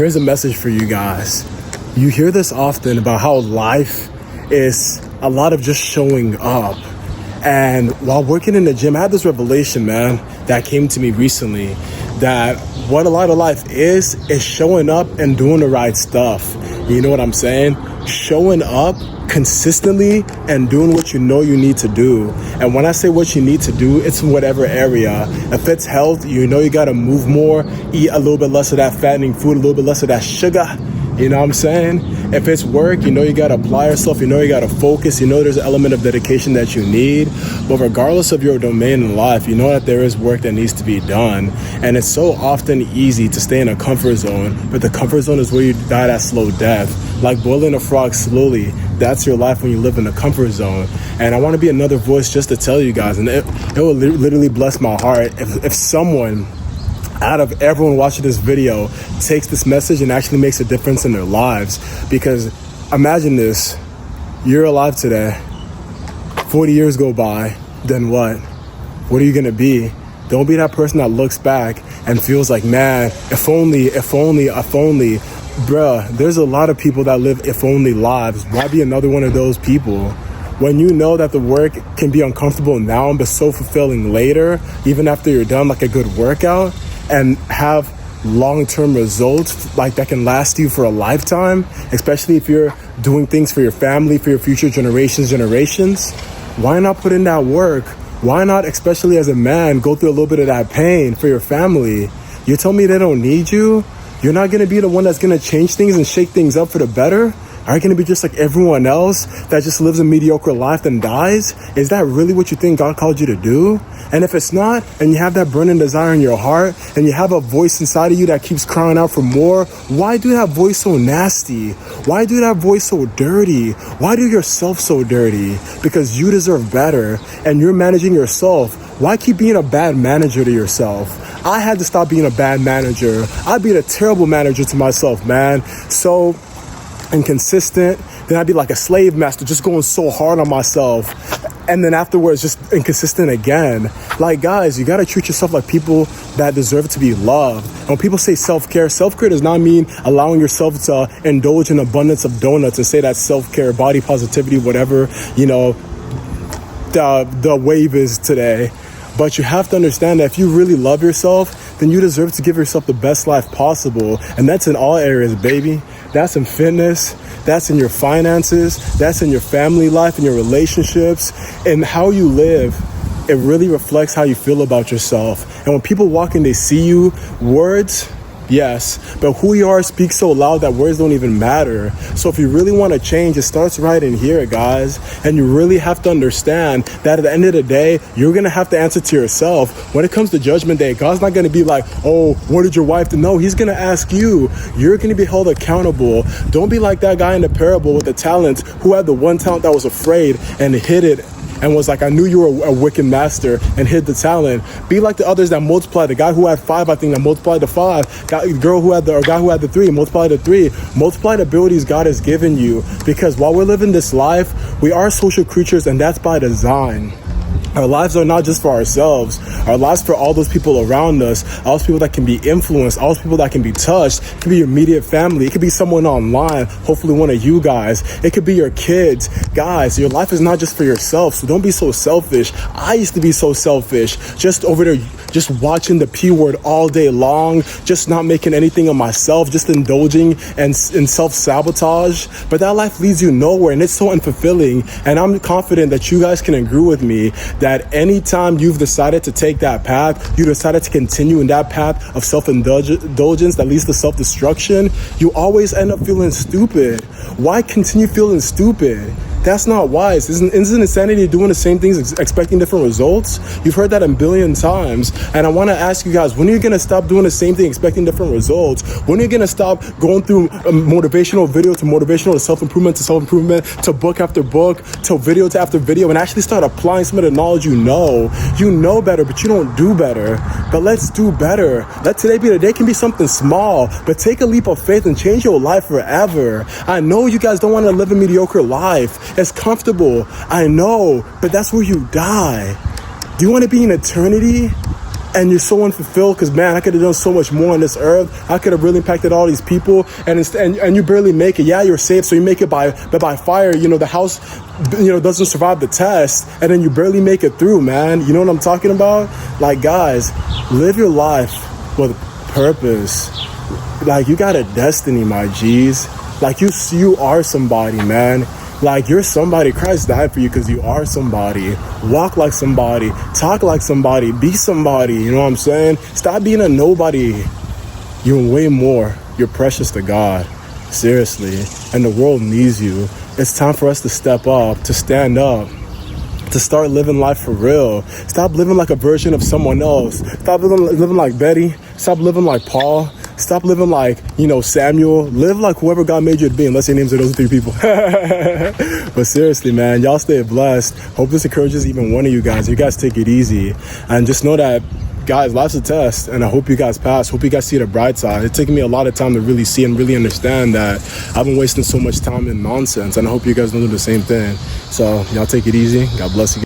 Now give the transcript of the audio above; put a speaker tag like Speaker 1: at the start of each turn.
Speaker 1: here's a message for you guys. You hear this often about how life is a lot of just showing up. And while working in the gym, I had this revelation, man, that came to me recently, that what a lot of life is showing up and doing the right stuff. You know what I'm saying? Showing up consistently and doing what you know you need to do. And when I say what you need to do, it's in whatever area. If it's health, you know you gotta move more, eat a little bit less of that fattening food, a little bit less of that sugar. You know what I'm saying? If it's work, you know you gotta apply yourself, you know you gotta focus, you know there's an element of dedication that you need. But regardless of your domain in life, you know that there is work that needs to be done. And it's so often easy to stay in a comfort zone, but the comfort zone is where you die that slow death. Like boiling a frog slowly, that's your life when you live in a comfort zone. And I want to be another voice just to tell you guys, and it will literally bless my heart if someone out of everyone watching this video takes this message and actually makes a difference in their lives. Because imagine this, you're alive today, 40 years go by, then what? What are you gonna be? Don't be that person that looks back and feels like, man, if only. Bruh, there's a lot of people that live if only lives. Why be another one of those people? When you know that the work can be uncomfortable now but so fulfilling later, even after you're done, like a good workout, and have long-term results like that can last you for a lifetime, especially if you're doing things for your family, for your future generations, why not put in that work? Why not, especially as a man, go through a little bit of that pain for your family? You tell me they don't need you? You're not going to be the one that's going to change things and shake things up for the better? Are you going to be just like everyone else that just lives a mediocre life and dies? Is that really what you think God called you to do? And if it's not, and you have that burning desire in your heart, and you have a voice inside of you that keeps crying out for more, why do that voice so nasty? Why do that voice so dirty? Why do yourself so dirty? Because you deserve better, and you're managing yourself. Why keep being a bad manager to yourself? I had to stop being a bad manager. I'd be a terrible manager to myself, man. So inconsistent, then I'd be like a slave master, just going so hard on myself, and then afterwards just inconsistent again. Like, guys, you gotta treat yourself like people that deserve to be loved. And when people say self-care does not mean allowing yourself to indulge in abundance of donuts and say that's self-care, body positivity, whatever, you know, the wave is today. But you have to understand that if you really love yourself, then you deserve to give yourself the best life possible. And that's in all areas, baby. That's in fitness, that's in your finances, that's in your family life, in your relationships, and how you live. It really reflects how you feel about yourself. And when people walk in, they see you, words, yes, but who you are speaks so loud that words don't even matter. So if you really want to change, it starts right in here, guys. And you really have to understand that at the end of the day, you're going to have to answer to yourself. When it comes to judgment day, God's not going to be like, oh, what did your wife do? No, he's going to ask you. You're going to be held accountable. Don't be like that guy in the parable with the talents who had the one talent that was afraid and hid it and was like, I knew you were a wicked master, and hid the talent. Be like the others that multiplied. The guy who had 5, I think, that multiplied the 5. Guy who had the 3, multiplied the 3. Multiply the abilities God has given you. Because while we're living this life, we are social creatures, and that's by design. Our lives are not just for ourselves. Our lives for all those people around us, all those people that can be influenced, all those people that can be touched. It could be your immediate family. It could be someone online, hopefully one of you guys. It could be your kids. Guys, your life is not just for yourself, so don't be so selfish. I used to be so selfish, just over there, just watching the P word all day long, just not making anything of myself, just indulging and in self-sabotage. But that life leads you nowhere, and it's so unfulfilling. And I'm confident that you guys can agree with me that anytime you've decided to take that path, you decided to continue in that path of self-indulgence that leads to self-destruction, you always end up feeling stupid. Why continue feeling stupid? That's not wise. Isn't insanity doing the same things, expecting different results? You've heard that a billion times. And I want to ask you guys, when are you going to stop doing the same thing, expecting different results? When are you going to stop going through motivational video to motivational, to self-improvement, to book after book, to video after video, and actually start applying some of the knowledge you know? You know better, but you don't do better. But let's do better. Let today be the day. It can be something small, but take a leap of faith and change your life forever. I know you guys don't want to live a mediocre life. It's comfortable, I know, but that's where you die. Do you want to be in eternity? and you're so unfulfilled because, man, I could have done so much more on this earth. I could have really impacted all these people, and you barely make it. Yeah, you're saved, so you make it by fire. You know, the house, doesn't survive the test, and then you barely make it through, man. You know what I'm talking about? Like, guys, live your life with purpose. Like, you got a destiny, my G's. Like, you are somebody, man. Like, you're somebody. Christ died for you because you are somebody. Walk like somebody. Talk like somebody. Be somebody. You know what I'm saying? Stop being a nobody. You're way more. You're precious to God. Seriously. And the world needs you. It's time for us to step up, to stand up, to start living life for real. Stop living like a version of someone else. Stop living like Betty. Stop living like Paul. Stop living like, Samuel. Live like whoever God made you to be, unless your names are those three people. But seriously, man, y'all stay blessed. Hope this encourages even one of you guys. You guys take it easy. And just know that, guys, life's a test, and I hope you guys pass. Hope you guys see the bright side. It's taken me a lot of time to really see and really understand that I've been wasting so much time in nonsense, and I hope you guys know the same thing. So y'all take it easy. God bless you.